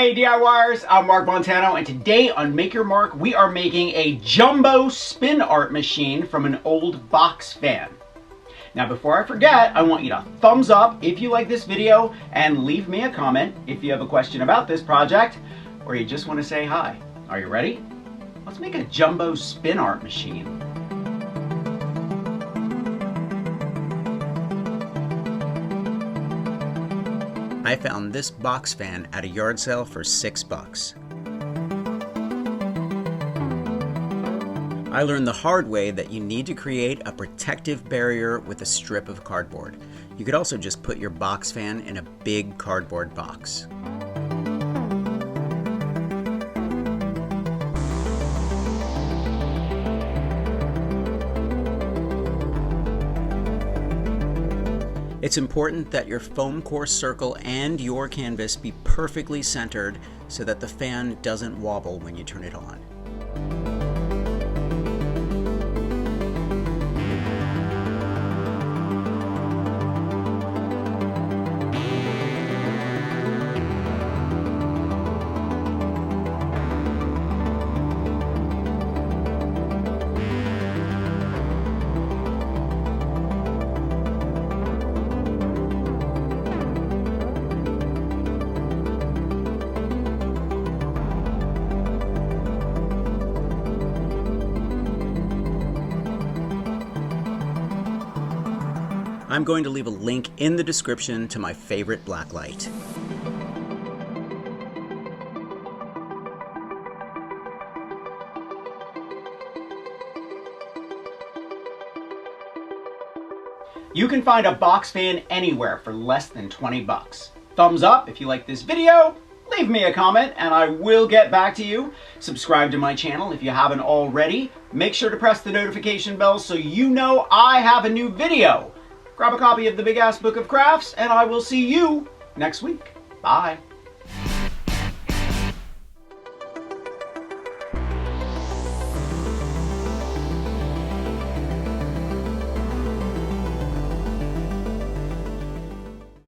Hey DIYers, I'm Mark Montano, and today on Make Your Mark we are making a jumbo spin art machine from an old box fan. Now before I forget, I want you to thumbs up if you like this video and leave me a comment if you have a question about this project or you just want to say hi. Are you ready? Let's make a jumbo spin art machine. I found this box fan at a yard sale for $6. I learned the hard way that you need to create a protective barrier with a strip of cardboard. You could also just put your box fan in a big cardboard box. It's important that your FOAMCORE circle and your canvas be perfectly centered so that the fan doesn't wobble when you turn it on. I'm going to leave a link in the description to my favorite blacklight. You can find a box fan anywhere for less than 20 bucks. Thumbs up if you like this video, leave me a comment and I will get back to you. Subscribe to my channel if you haven't already. Make sure to press the notification bell so you know I have a new video. Grab a copy of the Big Ass Book of Crafts, and I will see you next week. Bye.